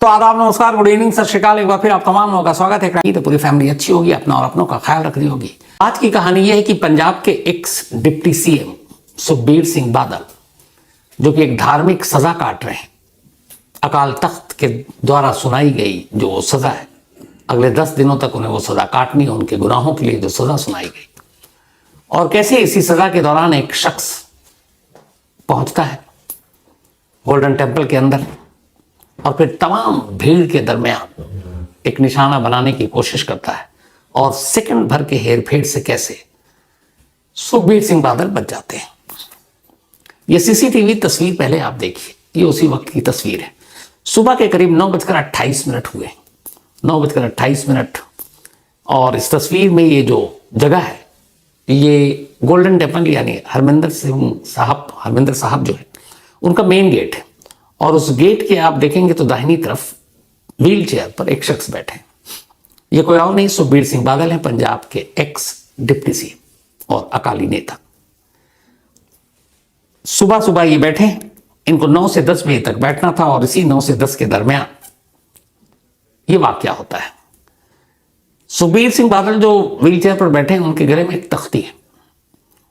तो आदाब, नमस्कार, गुड इवनिंग, सत श्रीकाल। एक बार फिर आप तमाम लोगों का स्वागत है। तो पूरी फैमिली अच्छी होगी, अपना और अपनों का ख्याल रख रही होगी। आज की कहानी यह है कि पंजाब के x deputy CM Sukhbir Singh Badal, जो कि एक धार्मिक सजा काट रहे हैं, अकाल तख्त के द्वारा सुनाई गई जो सजा है, अगले 10 दिनों तक उन्हें वो सजा काटनी है, उनके गुनाहों के लिए जो सजा सुनाई गई। और कैसे इसी सजा के दौरान एक शख्स पहुंचता है गोल्डन टेम्पल के अंदर और फिर तमाम भीड़ के दरमियान एक निशाना बनाने की कोशिश करता है, और सेकंड भर के हेरफेर से कैसे सुखबीर सिंह बादल बच जाते हैं। ये सीसीटीवी तस्वीर पहले आप देखिए, ये उसी वक्त की तस्वीर है। सुबह के करीब 9:28 हुए, 9:28। और इस तस्वीर में ये जो जगह है, ये गोल्डन टेम्पल यानी हरमिंदर साहब जो है, उनका मेन गेट है। और उस गेट के आप देखेंगे तो दाहिनी तरफ व्हील चेयर पर एक शख्स बैठे हैं। ये कोई और नहीं, सुखबीर सिंह बादल हैं, पंजाब के एक्स डिप्टी सीएम और अकाली नेता। सुबह सुबह ये बैठे, इनको 9 से 10 बजे तक बैठना था, और इसी 9 से 10 के दरमियान ये वाकया होता है। सुखबीर सिंह बादल जो व्हील चेयर पर बैठे हैं, उनके गले में एक तख्ती है,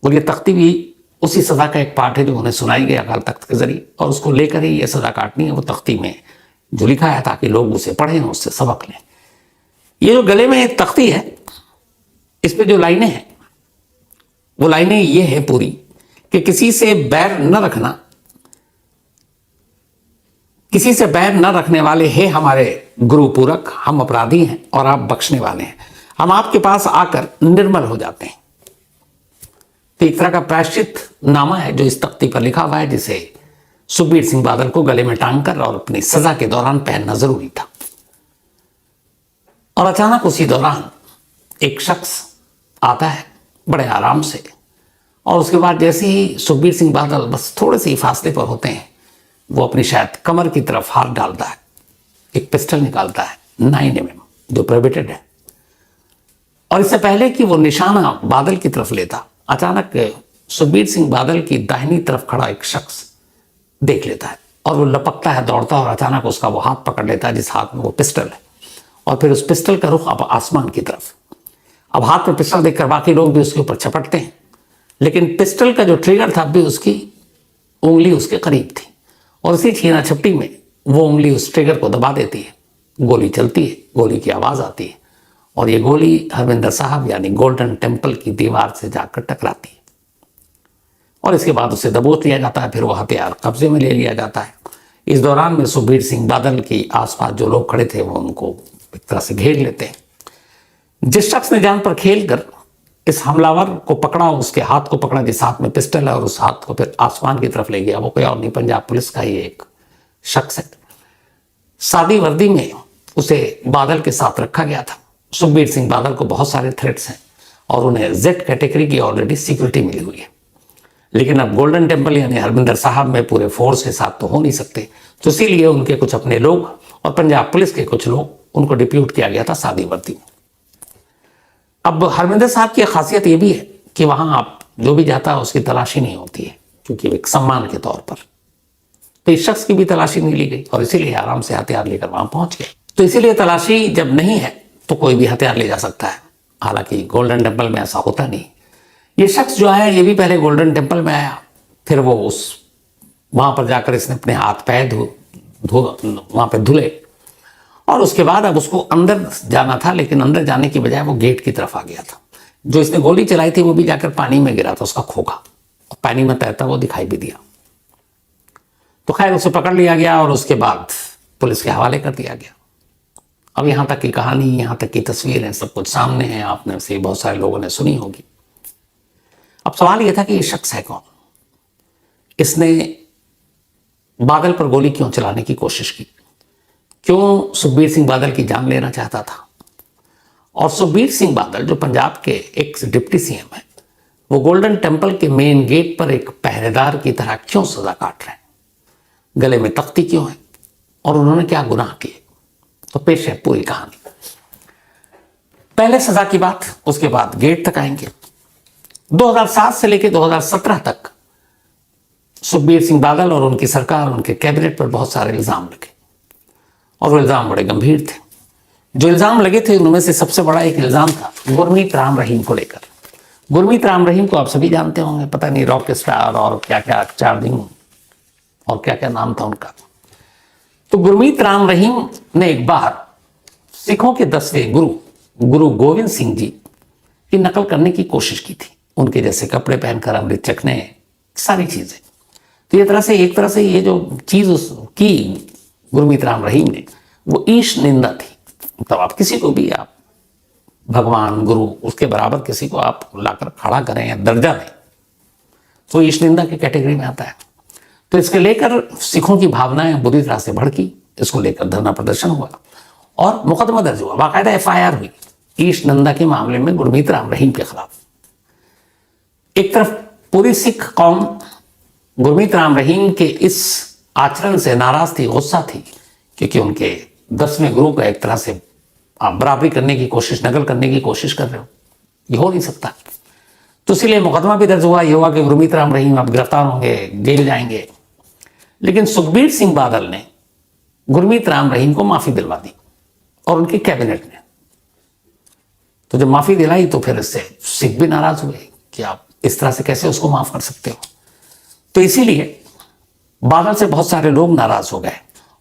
और ये तख्ती भी उसी सजा का एक पार्ट है जो उन्हें सुनाई गई अकाल तख्त के जरिए, और उसको लेकर ही ये सजा काटनी है। वो तख्ती में जो लिखा है ताकि लोग उसे पढ़ें, उससे सबक लें। ये जो गले में एक तख्ती है, इस पे जो लाइनें हैं, वो लाइनें ये है पूरी कि किसी से बैर न रखना, किसी से बैर न रखने वाले हैं हमारे गुरु पूरक, हम अपराधी हैं और आप बख्शने वाले हैं, हम आपके पास आकर निर्मल हो जाते हैं। तो एक तरह का प्रायश्चित नामा है जो इस तख्ती पर लिखा हुआ है, जिसे सुखबीर सिंह बादल को गले में टांगकर और अपनी सजा के दौरान पहनना जरूरी था। और अचानक उसी दौरान एक शख्स आता है बड़े आराम से, और उसके बाद जैसे ही सुखबीर सिंह बादल बस थोड़े से ही फासले पर होते हैं, वो अपनी शायद कमर की तरफ हाथ डालता है, एक पिस्टल निकालता है 9mm जो प्रोहिबिटेड है। और इससे पहले कि वो निशाना बादल की तरफ लेता, अचानक सुखबीर सिंह बादल की दाहिनी तरफ खड़ा एक शख्स देख लेता है, और वो लपकता है, दौड़ता है, और अचानक उसका वो हाथ पकड़ लेता है जिस हाथ में वो पिस्टल है, और फिर उस पिस्टल का रुख अब आसमान की तरफ। अब हाथ में पिस्टल देखकर बाकी लोग भी उसके ऊपर झपटते हैं, लेकिन पिस्टल का जो ट्रिगर था भी उसकी उंगली उसके करीब थी, और उसी छीना झपटी में वो उंगली उस ट्रिगर को दबा देती है। गोली चलती है, गोली की आवाज़ आती है, और ये गोली हरमिंदर साहब यानी गोल्डन टेम्पल की दीवार से जाकर टकराती है, और इसके बाद उसे दबोच लिया जाता है। फिर वो हथियार कब्जे में ले लिया जाता है। इस दौरान में सुखबीर सिंह बादल के आसपास जो लोग खड़े थे, वो उनको एक तरह से घेर लेते हैं। जिस शख्स ने जान पर खेलकर इस हमलावर को पकड़ा, उसके हाथ को पकड़ा जिस हाथ में पिस्टल है, और उस हाथ को फिर आसमान की तरफ ले गया, वो कोई और नहीं, पंजाब पुलिस का ही एक शख्स है। सादी वर्दी में उसे बादल के साथ रखा गया था। सुखबीर सिंह बादल को बहुत सारे थ्रेट्स हैं, और उन्हें Z कैटेगरी की ऑलरेडी सिक्योरिटी मिली हुई है, लेकिन अब गोल्डन टेम्पल यानी हरमिंदर साहब में पूरे फोर्स के साथ तो हो नहीं सकते, तो इसीलिए उनके कुछ अपने लोग और पंजाब पुलिस के कुछ लोग, उनको डिप्यूट किया गया था सादी वर्दी में। अब हरमिंदर साहब की खासियत ये भी है कि वहां आप जो भी जाता है उसकी तलाशी नहीं होती है, क्योंकि एक सम्मान के तौर पर। तो इस शख्स की भी तलाशी नहीं ली गई, और इसीलिए आराम से हथियार लेकर वहां पहुंच गए। तो इसीलिए तलाशी जब नहीं है तो कोई भी हथियार ले जा सकता है, हालांकि गोल्डन टेम्पल में ऐसा होता नहीं। ये शख्स जो है, ये भी पहले गोल्डन टेम्पल में आया, फिर वो वहां पर जाकर इसने अपने हाथ पैर वहां पे धुले, और उसके बाद अब उसको अंदर जाना था, लेकिन अंदर जाने की बजाय वो गेट की तरफ आ गया था। जो इसने गोली चलाई थी वो भी जाकर पानी में गिरा था, उसका खोखा, और पानी में तैरता वो दिखाई भी दिया। तो खैर उसे पकड़ लिया गया, और उसके बाद पुलिस के हवाले कर दिया गया। अब यहाँ तक की कहानी, यहाँ तक की तस्वीरें सब कुछ सामने है, आपने से बहुत सारे लोगों ने सुनी होगी। अब सवाल यह था कि ये शख्स है कौन, इसने बादल पर गोली क्यों चलाने की कोशिश की, क्यों सुखबीर सिंह बादल की जान लेना चाहता था। और सुखबीर सिंह बादल जो पंजाब के एक्स डिप्टी सीएम है, वो गोल्डन टेम्पल के मेन गेट पर एक पहरेदार की तरह क्यों सजा काट रहे हैं, गले में तख्ती क्यों है, और उन्होंने क्या गुनाह किए। तो पेश है पूरी कहानी। पहले सजा की बात, उसके बाद गेट तक आएंगे। 2007 से लेकर 2017 तक सुखबीर सिंह बादल और उनकी सरकार, उनके कैबिनेट पर बहुत सारे इल्जाम लगे, और वो इल्ज़ाम बड़े गंभीर थे। जो इल्ज़ाम लगे थे उनमें से सबसे बड़ा एक इल्ज़ाम था गुरमीत राम रहीम को लेकर। गुरमीत राम रहीम को आप सभी जानते होंगे, पता नहीं रॉक स्टार और क्या क्या चार्जिंग और क्या क्या नाम था उनका। तो गुरमीत राम रहीम ने एक बार सिखों के 10वें गुरु गोविंद सिंह जी की नकल करने की कोशिश की थी। उनके जैसे कपड़े पहनकर अमृत चखने, सारी चीजें। तो एक तरह से ये जो चीज की गुरमीत राम रहीम ने, वो ईश निंदा थी। मतलब आप किसी को भी आप भगवान गुरु उसके बराबर किसी को आप लाकर खड़ा करें या दर्जा दें तो ईश निंदा की कैटेगरी में आता है। तो इसके लेकर सिखों की भावनाएं बुरी तरह से भड़की। इसको लेकर धरना प्रदर्शन हुआ और मुकदमा दर्ज हुआ, बाकायदा FIR हुई ईश निंदा के मामले में गुरमीत राम रहीम के खिलाफ। एक तरफ पूरी सिख कौम गुरमीत राम रहीम के इस आचरण से नाराज थी, गुस्सा थी, क्योंकि उनके 10वें गुरु का एक तरह से आप बराबरी करने की कोशिश, नकल करने की कोशिश कर रहे हो, ये हो नहीं सकता। तो इसलिए मुकदमा भी दर्ज हुआ। ये हुआ कि गुरमीत राम रहीम आप गिरफ्तार होंगे, जेल जाएंगे। लेकिन सुखबीर सिंह बादल ने गुरमीत राम रहीम को माफी दिलवा दी और उनकी कैबिनेट ने। तो जब माफी दिलाई तो फिर इससे सिख भी नाराज हुए कि आप इस तरह से कैसे उसको माफ कर सकते हो। तो इसीलिए बादल से बहुत सारे लोग नाराज हो गए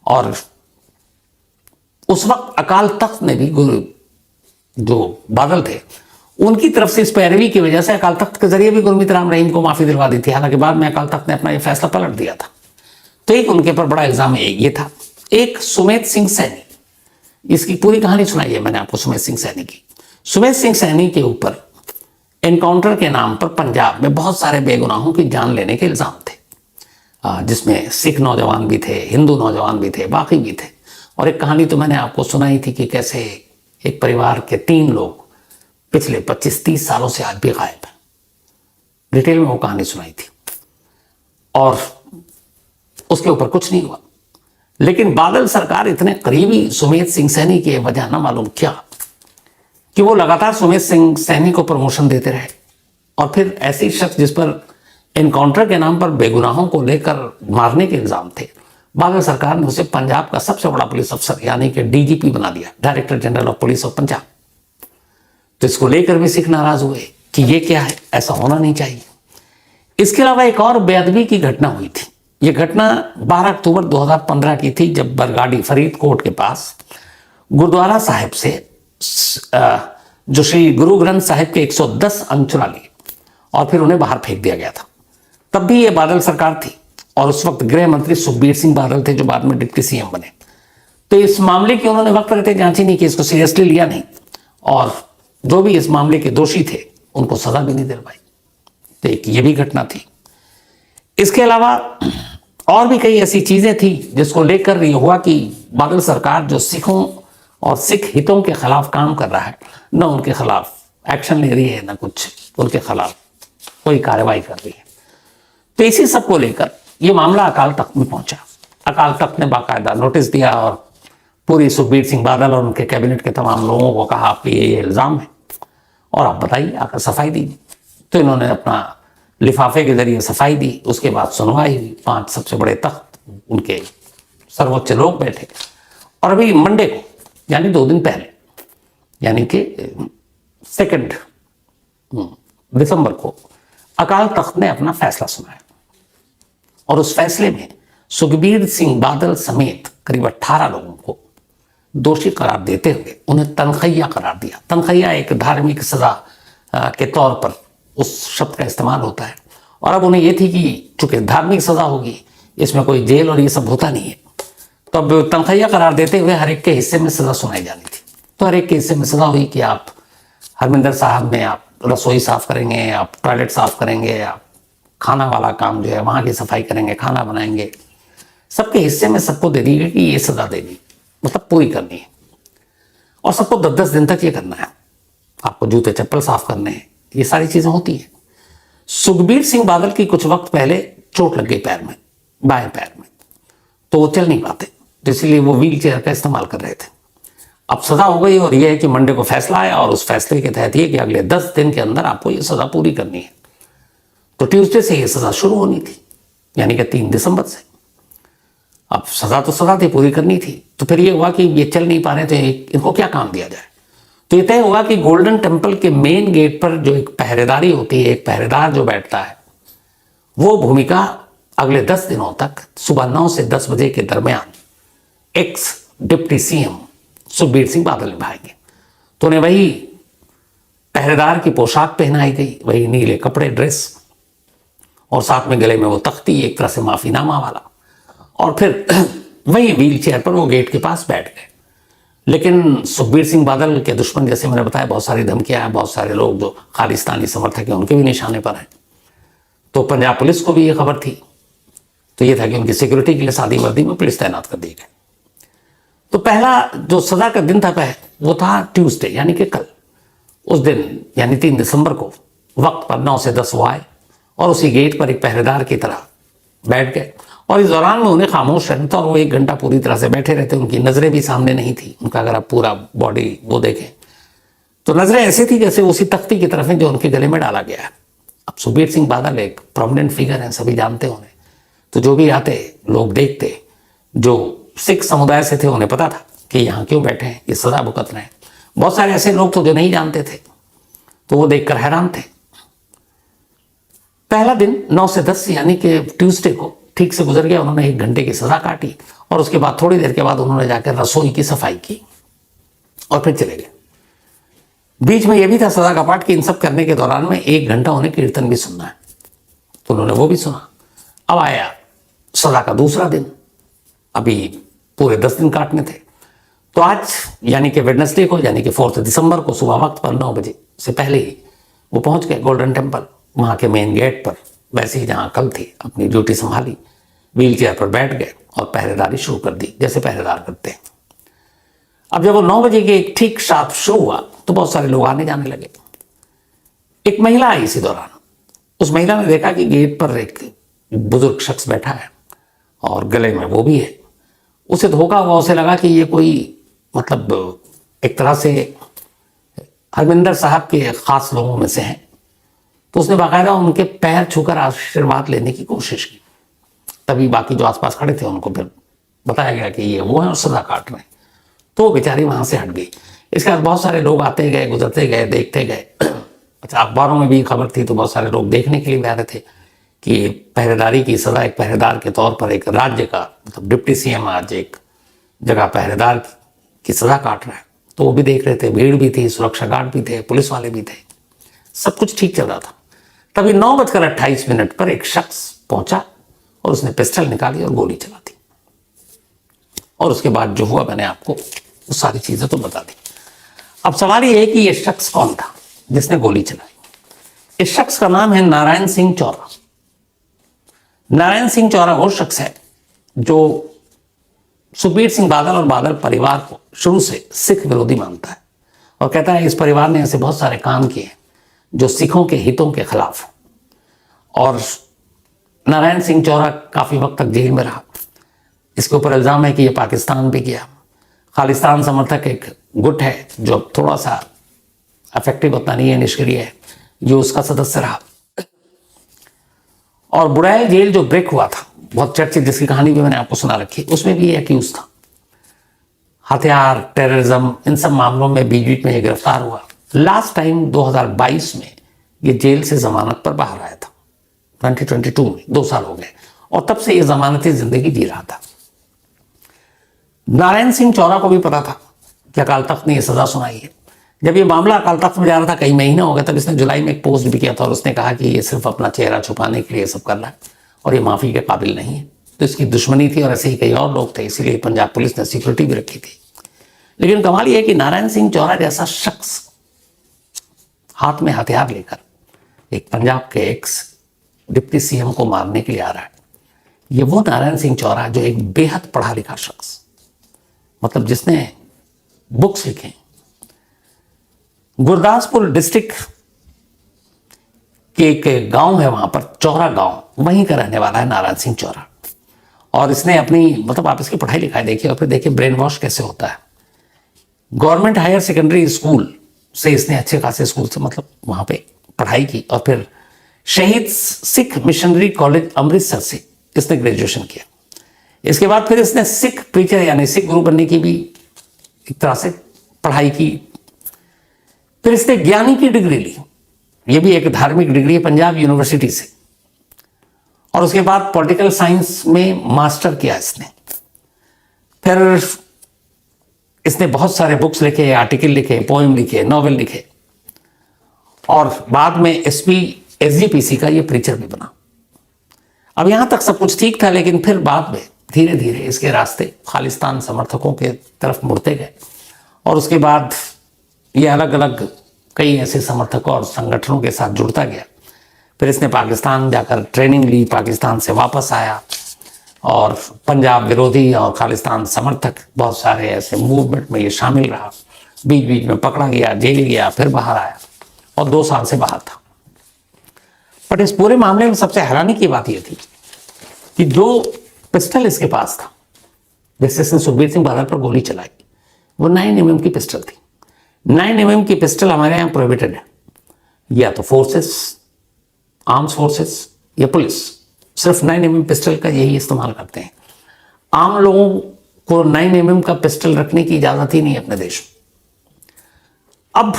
और उस वक्त अकाल तख्त ने भी जो बादल थे उनकी तरफ से इस पैरवी की वजह से अकाल तख्त के जरिए भी गुरमीत राम रहीम को माफी दिलवा दी थी। हालांकि बाद में अकाल तख्त ने अपना ये फैसला पलट दिया था। तो एक उनके पर बड़ा इल्जाम ये था। एक सुमेध सिंह सैनी, इसकी पूरी कहानी सुनाई है मैंने आपको सुमेध सिंह सैनी की। सुमेध सिंह सैनी के ऊपर एनकाउंटर के नाम पर पंजाब में बहुत सारे बेगुनाहों की जान लेने के इल्जाम थे, जिसमें सिख नौजवान भी थे, हिंदू नौजवान भी थे, बाकी भी थे। और एक कहानी तो मैंने आपको सुनाई थी कि कैसे एक परिवार के 3 लोग पिछले 25-30 सालों से आज भी गायब हैं। डिटेल में वो कहानी सुनाई थी और उसके ऊपर कुछ नहीं हुआ। लेकिन बादल सरकार इतने करीबी सुमेध सिंह सैनी की वजह न मालूम क्या कि वो लगातार सुमेध सिंह सैनी को प्रमोशन देते रहे। और फिर ऐसी शख्स जिस पर एनकाउंटर के नाम पर बेगुनाहों को लेकर मारने के इल्जाम थे, बादल सरकार ने उसे पंजाब का सबसे बड़ा पुलिस अफसर यानी कि DGP बना दिया, director general of police of Punjab. तो इसको लेकर भी सिख नाराज हुए कि ये क्या है, ऐसा होना नहीं चाहिए। इसके अलावा एक और बेअदबी की घटना हुई थी। ये घटना 12 अक्टूबर 2015 की थी, जब बरगाड़ी फरीदकोट के पास गुरुद्वारा साहिब से जो श्री गुरु ग्रंथ साहिब के 110 अंग चुरा लिए और फिर उन्हें बाहर फेंक दिया गया था। तब भी ये बादल सरकार थी और उस वक्त गृह मंत्री सुखबीर सिंह बादल थे, जो बाद में डिप्टी CM बने। तो इस मामले की उन्होंने वक्त रहते जांच ही नहीं की, इसको सीरियसली लिया नहीं और जो भी इस मामले के दोषी थे उनको सजा भी नहीं दिलवाई। तो एक ये भी घटना थी। इसके अलावा और भी कई ऐसी चीजें थी जिसको लेकर ये हुआ कि बादल सरकार जो सिखों और सिख हितों के खिलाफ काम कर रहा है, न उनके खिलाफ एक्शन ले रही है, न कुछ उनके खिलाफ कोई कार्रवाई कर रही है। तो इसी सब को लेकर ये मामला अकाल तख्त में पहुंचा। अकाल तख्त ने बाकायदा नोटिस दिया और पूरी सुखबीर सिंह बादल और उनके कैबिनेट के तमाम लोगों को कहा आपके ये इल्ज़ाम है और आप बताइए, आकर सफाई दीजिए। तो इन्होंने अपना लिफाफे के जरिए सफाई दी। उसके बाद सुनवाई हुई। 5 सबसे बड़े तख्त, उनके सर्वोच्च लोग बैठे और अभी मंडे को यानी 2 दिन पहले यानी कि 2 दिसंबर को अकाल तख्त ने अपना फैसला सुनाया और उस फैसले में सुखबीर सिंह बादल समेत करीब 18 लोगों को दोषी करार देते हुए उन्हें तनखैया करार दिया। तनखैया एक धार्मिक सजा के तौर पर उस शब्द का इस्तेमाल होता है और अब उन्हें यह थी कि चूंकि धार्मिक सजा होगी, इसमें कोई जेल और ये सब होता नहीं है, तो अब तनखैया करार देते हुए हर एक के हिस्से में सजा सुनाई जानी थी। तो हर एक के हिस्से में सजा हुई कि आप हरमिंदर साहब में आप रसोई साफ करेंगे, आप टॉयलेट साफ करेंगे, आप खाना वाला काम जो है वहाँ की सफाई करेंगे, खाना बनाएंगे। सबके हिस्से में सबको दे दी गई कि ये सजा देनी, मतलब पूरी करनी है और सबको 10-10 दिन तक ये करना है। आपको जूते चप्पल साफ करने हैं, ये सारी चीजें होती हैं। सुखबीर सिंह बादल की कुछ वक्त पहले चोट लग गई पैर में, बाएं पैर में, तो वो चल नहीं पाते, तो इसलिए वो व्हील चेयर का इस्तेमाल कर रहे थे। अब सजा हो गई और यह है कि मंडे को फैसला आया और उस फैसले के तहत ये कि अगले 10 दिन के अंदर आपको ये सजा पूरी करनी है। तो ट्यूसडे से ये सजा शुरू होनी थी, यानी कि 3 दिसंबर से। अब सजा तो सजा थी, पूरी करनी थी। तो फिर ये हुआ कि ये चल नहीं पा रहे, तो इनको क्या काम दिया जाए। तो ये तय हुआ कि गोल्डन टेम्पल के मेन गेट पर जो एक पहरेदारी होती है, एक पहरेदार जो बैठता है, वो भूमिका अगले 10 दिनों तक सुबह 9 से 10 बजे के दरमियान x deputy CM Sukhbir Singh Badal निभाएंगे। तो उन्हें वही पहरेदार की पोशाक पहनाई गई, वही नीले कपड़े, ड्रेस, और साथ में गले में वो तख्ती, एक तरह से माफीनामा वाला, और फिर वही व्हील चेयर पर वो गेट के पास बैठ गए। लेकिन सुखबीर सिंह बादल के दुश्मन, जैसे मैंने बताया, बहुत सारी धमकियां हैं, बहुत सारे लोग जो खालिस्तानी समर्थक हैं उनके भी निशाने पर हैं। तो पंजाब पुलिस को भी ये खबर थी, तो ये था कि उनकी सिक्योरिटी के लिए सादी वर्दी में पुलिस तैनात कर दी गई। तो पहला जो सजा का दिन था वो था ट्यूसडे, यानी कि कल। उस दिन यानी 3 दिसंबर को वक्त पर 9 से 10 वो आए और उसी गेट पर एक पहरेदार की तरह बैठ गए, और इस दौरान में उन्हें खामोश रहना था, और वो 1 घंटा पूरी तरह से बैठे रहते। उनकी नजरें भी सामने नहीं थी, उनका अगर आप पूरा बॉडी वो देखें तो नजरें ऐसी थी जैसे उसी तख्ती की तरफ है जो उनके गले में डाला गया है। अब सुखबीर सिंह बादल एक प्रोमिनेंट फिगर हैं, सभी जानते उन्हें, तो जो भी आते लोग देखते, जो सिख समुदाय से थे उन्हें पता था कि यहाँ क्यों बैठे हैं, ये सजा भुगत रहे हैं। बहुत सारे ऐसे लोग तो जो नहीं जानते थे, तो वो देखकर हैरान थे। पहला दिन 9 से 10 यानी कि ट्यूसडे को ठीक से गुजर गया। उन्होंने 1 घंटे की सजा काटी, और उसके बाद थोड़ी देर के बाद उन्होंने जाकर रसोई की सफाई की और फिर चले गए। बीच में यह भी था सजा का पाठ कि इन सब करने के दौरान में 1 घंटा उन्हें कीर्तन भी सुनना है, तो उन्होंने वो भी सुना। अब आया सजा का दूसरा दिन, अभी पूरे 10 दिन काटने थे। तो आज यानी कि वेडनेसडे को, यानी कि 4 दिसंबर को सुबह वक्त पर 9 बजे से पहले ही वो पहुंच गए गोल्डन टेम्पल, वहां के मेन गेट पर, वैसे ही जहां कल थी। अपनी ड्यूटी संभाली, व्हील चेयर पर बैठ गए और पहरेदारी शुरू कर दी जैसे पहरेदार करते हैं। अब जब वो 9 बजे के ठीक शार्प शुरू हुआ तो बहुत सारे लोग आने जाने लगे। एक महिला आई इसी दौरान। उस महिला ने देखा कि गेट पर एक बुजुर्ग शख्स बैठा है और गले में वो भी है। उसे धोखा हुआ, उसे लगा कि ये कोई मतलब एक तरह से हरमिंदर साहब के खास लोगों में से हैं। तो उसने बाकायदा उनके पैर छूकर आशीर्वाद लेने की कोशिश की। तभी बाकी जो आसपास खड़े थे उनको फिर बताया गया कि ये वो हैं और सजा काट रहे हैं। तो बेचारी वहां से हट गई। इसके बाद बहुत सारे लोग आते गए, गुजरते गए, देखते गए। अच्छा, अखबारों में भी खबर थी तो बहुत सारे लोग देखने के लिए भी आ रहे थे कि पहरेदारी की सजा एक पहरेदार के तौर पर एक राज्य का मतलब डिप्टी सीएम आज एक जगह पहरेदार की सजा काट रहा है। तो वो भी देख रहे थे, भीड़ भी थी, सुरक्षा गार्ड भी थे, पुलिस वाले भी थे, सब कुछ ठीक चल रहा था। तभी 9:28 पर एक शख्स पहुंचा और उसने पिस्टल निकाली और गोली चला दी। और उसके बाद जो हुआ मैंने आपको वो सारी चीजें तो बता दी। अब सवाल ये है कि ये शख्स कौन था जिसने गोली चलाई। इस शख्स का नाम है नारायण सिंह चौरा। नारायण सिंह चौरा वो शख्स है जो सुखबीर सिंह बादल और बादल परिवार को शुरू से सिख विरोधी मानता है और कहता है इस परिवार ने ऐसे बहुत सारे काम किए जो सिखों के हितों के खिलाफ है। और नारायण सिंह चौरा काफी वक्त तक जेल में रहा। इसके ऊपर इल्जाम है कि ये पाकिस्तान भी गया। खालिस्तान समर्थक एक गुट है जो थोड़ा सा अफेक्टिव उतना नहीं है, निष्क्रिय है, जो उसका सदस्य रहा। और बुड़ैल जेल जो ब्रेक हुआ था, बहुत चर्चित, जिसकी कहानी भी मैंने आपको सुना रखी, उसमें भी ये अक्यूज था। हथियार, टेररिज्म, इन सब मामलों में बीच बीच में ये गिरफ्तार हुआ। लास्ट टाइम 2022 में ये जेल से जमानत पर बाहर आया था, 2022 में, 2 साल हो गए, और तब से ये जमानती जिंदगी जी रहा था। नारायण सिंह चौरा को भी पता था कि अकाल तख्त ने यह सजा सुनाई है। जब ये मामला अकाल तख्त में जा रहा था, कई महीने हो गए, तब इसने जुलाई में एक पोस्ट भी किया था और उसने कहा कि ये सिर्फ अपना चेहरा छुपाने के लिए सब कर रहा है और ये माफी के काबिल नहीं है। तो इसकी दुश्मनी थी और ऐसे ही कई और लोग थे, इसीलिए पंजाब पुलिस ने सिक्योरिटी भी रखी थी। लेकिन कमाल ये है कि नारायण सिंह चौरा जैसा शख्स हाथ में हथियार लेकर एक पंजाब के एक्स डिप्टी सीएम को मारने के लिए आ रहा है। ये वो नारायण सिंह चौरा जो एक बेहद पढ़ा लिखा शख्स, मतलब जिसने बुक्स लिखे। गुरदासपुर डिस्ट्रिक्ट के एक गांव है, वहां पर चौरा गांव, वहीं का रहने वाला है नारायण सिंह चौरा। और इसने अपनी मतलब आप इसकी पढ़ाई लिखाई देखिए और फिर देखिए ब्रेन वॉश कैसे होता है। गवर्नमेंट हायर सेकेंडरी स्कूल से इसने अच्छे खासे स्कूल से मतलब वहां पे पढ़ाई की और फिर शहीद सिख मिशनरी कॉलेज अमृतसर से इसने ग्रेजुएशन किया। इसके बाद फिर इसने सिख प्रीचर यानी सिख गुरु बनने की भी एक तरह से पढ़ाई की। फिर इसने ज्ञानी की डिग्री ली, ये भी एक धार्मिक डिग्री है पंजाब यूनिवर्सिटी से। और उसके बाद पॉलिटिकल साइंस में मास्टर किया इसने। फिर इसने बहुत सारे बुक्स लिखे, आर्टिकल लिखे, पोएम लिखे, नॉवेल लिखे, और बाद में एसजीपीसी का ये प्रीचर भी बना। अब यहां तक सब कुछ ठीक था, लेकिन फिर बाद में धीरे धीरे इसके रास्ते खालिस्तान समर्थकों के तरफ मुड़ते गए, और उसके बाद ये अलग अलग कई ऐसे समर्थकों और संगठनों के साथ जुड़ता गया। फिर इसने पाकिस्तान जाकर ट्रेनिंग ली, पाकिस्तान से वापस आया, और पंजाब विरोधी और खालिस्तान समर्थक बहुत सारे ऐसे मूवमेंट में ये शामिल रहा। बीच बीच में पकड़ा गया, जेल गया, फिर बाहर आया, और 2 साल से बाहर था। बट इस पूरे मामले में सबसे हैरानी की बात यह थी कि जो पिस्टल इसके पास था, जिससे इसने सुखबीर सिंह बादल पर गोली चलाई, वो 9mm की पिस्टल थी। 9mm की पिस्टल हमारे यहाँ प्रोहिबिटेड है, या तो फोर्सेस, आर्म्स फोर्सेस या पुलिस सिर्फ 9mm पिस्टल का यही इस्तेमाल करते हैं। आम लोगों को 9mm का पिस्टल रखने की इजाजत ही नहीं है अपने देश में। अब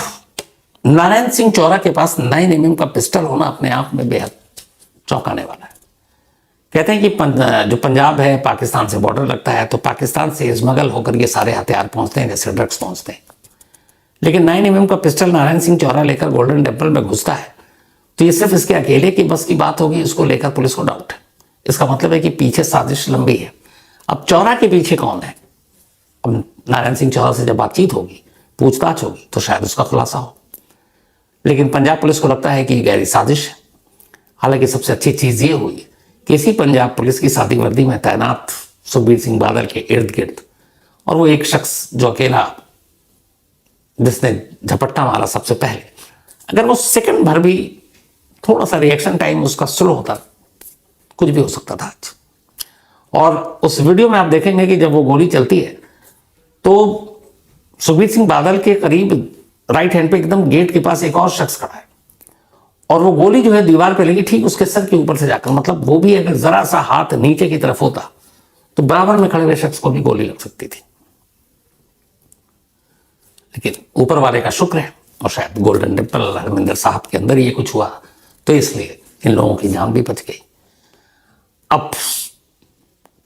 नारायण सिंह चौरा के पास 9mm का पिस्टल होना अपने आप में बेहद चौंकाने वाला है। कहते हैं कि जो पंजाब है पाकिस्तान से बॉर्डर लगता है, तो पाकिस्तान से स्मगल होकर ये सारे हथियार पहुंचते हैं, जैसे ड्रग्स पहुंचते हैं। लेकिन 9mm का पिस्टल नारायण सिंह चौरा लेकर गोल्डन टेम्पल में घुसता है, तो ये सिर्फ इसके अकेले की बस की बात होगी, इसको लेकर पुलिस को डाउट है। इसका मतलब है कि पीछे साजिश लंबी है। अब चौरा के पीछे कौन है? अब नारायण सिंह चौरा से जब बातचीत होगी, पूछताछ होगी, तो शायद उसका खुलासा हो। लेकिन पंजाब पुलिस को लगता है कि गहरी साजिश है। हालांकि सबसे अच्छी चीज ये हुई कि इसी पंजाब पुलिस की सादी वर्दी में तैनात सुखबीर सिंह बादल के इर्द गिर्द, और वो एक शख्स जो अकेला जिसने झपट्टा मारा सबसे पहले, अगर वो सेकंड भर भी थोड़ा सा रिएक्शन टाइम उसका स्लो होता, कुछ भी हो सकता था आज। और उस वीडियो में आप देखेंगे कि जब वो गोली चलती है, तो सुखबीर सिंह बादल के करीब राइट हैंड पे एकदम गेट के पास एक और शख्स खड़ा है, और वो गोली जो है दीवार पे लगी ठीक उसके सर के ऊपर से जाकर। मतलब वो भी अगर जरा सा हाथ नीचे की तरफ होता, तो बराबर में खड़े हुए शख्स को भी गोली लग सकती थी। लेकिन ऊपर वाले का शुक्र है, और शायद गोल्डन टेम्पल हरमिंदर साहब के अंदर ये कुछ हुआ, तो इसलिए इन लोगों की जान भी बच गई। अब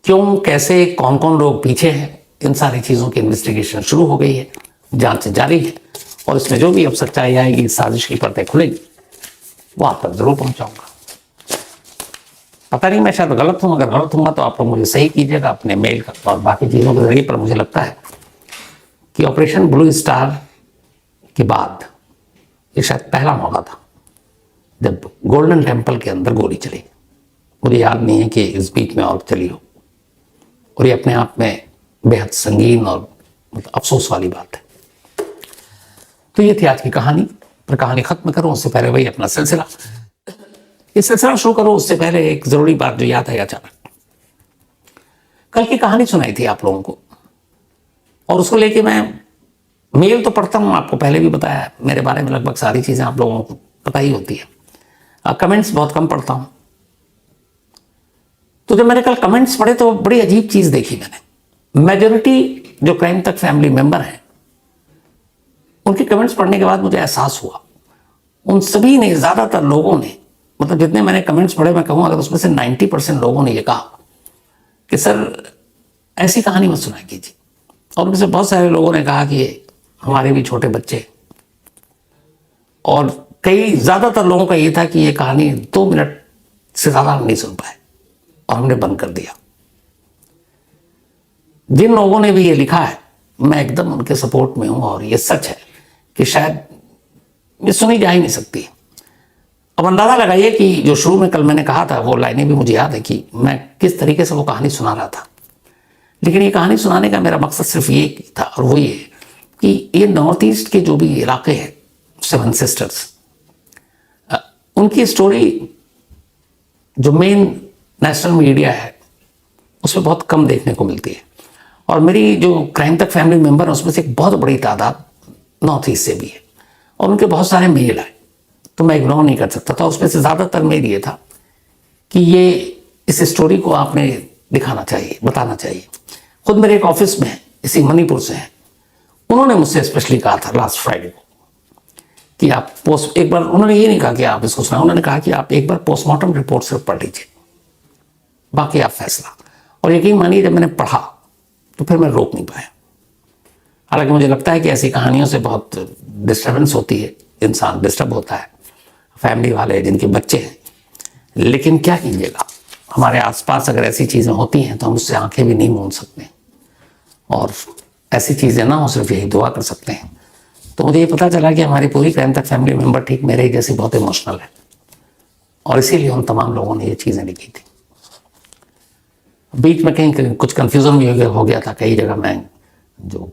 क्यों, कैसे, कौन कौन लोग पीछे हैं, इन सारी चीजों की इन्वेस्टिगेशन शुरू हो गई है, जांच जारी है, और इसमें जो भी अब सच्चाई आएगी, साजिश की परतें खुलेगी, वो आप तक जरूर पहुंचाऊंगा। पता नहीं, मैं शायद गलत हूं, अगर गलत हूंगा तो आप लोग मुझे सही कीजिएगा अपने मेल का और बाकी चीजों के जरिए। पर मुझे लगता है कि ऑपरेशन ब्लू स्टार के बाद ये शायद पहला मौका था जब गोल्डन टेम्पल के अंदर गोली चली। मुझे याद नहीं है कि इस बीच में और चली हो, और ये अपने आप में बेहद संगीन और मतलब अफसोस वाली बात है। तो ये थी आज की कहानी। पर कहानी खत्म करूं उससे पहले वही अपना सिलसिला, इस सिलसिला शुरू करो उससे पहले एक जरूरी बात जो याद है अचानक। कल की कहानी सुनाई थी आप लोगों को, और उसको लेके मैं मेल तो पढ़ता हूं, आपको पहले भी बताया, मेरे बारे में लगभग सारी चीजें आप लोगों को पता ही होती है। कमेंट्स बहुत कम पढ़ता हूं, तो जब मैंने कल कमेंट्स पढ़े तो बड़ी अजीब चीज देखी मैंने। मेजोरिटी जो क्राइम तक फैमिली मेंबर हैं, उनके कमेंट्स पढ़ने के बाद मुझे एहसास हुआ, उन सभी ने, ज्यादातर लोगों ने, मतलब जितने मैंने कमेंट्स पढ़े, मैं कहूँ अगर उसमें से 90% लोगों ने ये कहा कि सर ऐसी कहानी मत सुना कीजिए। और उनमें से बहुत सारे लोगों ने कहा कि हमारे भी छोटे बच्चे, और कई ज्यादातर लोगों का ये था कि ये कहानी 2 मिनट से ज्यादा हम नहीं सुन पाए और हमने बंद कर दिया। जिन लोगों ने भी ये लिखा है, मैं एकदम उनके सपोर्ट में हूं, और ये सच है कि शायद ये सुनी जा ही नहीं सकती। अब अंदाजा लगाइए कि जो शुरू में कल मैंने कहा था, वो लाइनें भी मुझे याद है कि मैं किस तरीके से वो कहानी सुना रहा था। लेकिन ये कहानी सुनाने का मेरा मकसद सिर्फ ये था, और वो ये कि ये नॉर्थ ईस्ट के जो भी इलाके हैं, 7 सिस्टर्स, उनकी स्टोरी जो मेन नेशनल मीडिया है उसमें बहुत कम देखने को मिलती है। और मेरी जो क्राइम तक फैमिली मेंबर है, उसमें से एक बहुत बड़ी तादाद नॉर्थ ईस्ट से भी है, और उनके बहुत सारे मेल आए, तो मैं इग्नोर नहीं कर सकता था। उसमें से ज़्यादातर मेल ये था कि ये इस स्टोरी को आपने दिखाना चाहिए, बताना चाहिए। खुद मेरे एक ऑफिस में इसी मणिपुर से हैं, उन्होंने मुझसे स्पेशली कहा था लास्ट फ्राइडे को कि आप पोस्ट एक बार, उन्होंने ये नहीं कहा कि आप इसको सुना, उन्होंने कहा कि आप एक बार पोस्टमार्टम रिपोर्ट सिर्फ पढ़ लीजिए, बाकी आप फैसला। और यकीन मानिए जब मैंने पढ़ा तो फिर मैं रोक नहीं पाया। हालांकि मुझे लगता है कि ऐसी कहानियों से बहुत डिस्टर्बेंस होती है, इंसान डिस्टर्ब होता है, फैमिली वाले जिनके बच्चे हैं, लेकिन क्या कीजिएगा, हमारे आसपास अगर ऐसी चीज़ें होती हैं तो हम उससे आंखें भी नहीं मूंद सकते, और ऐसी चीज़ें ना हो सिर्फ यही दुआ कर सकते हैं। तो मुझे ये पता चला कि हमारी पूरी क्राइम तक फैमिली मेम्बर ठीक मेरे ही जैसी बहुत इमोशनल है, और इसीलिए उन तमाम लोगों ने ये चीज़ें लिखी थी। बीच में कहीं कुछ कन्फ्यूज़न भी हो गया था, कई जगह मैं जो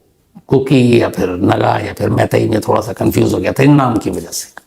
कुकी या फिर नगा या फिर मैतई में थोड़ा सा कंफ्यूज हो गया था इन नाम की वजह से।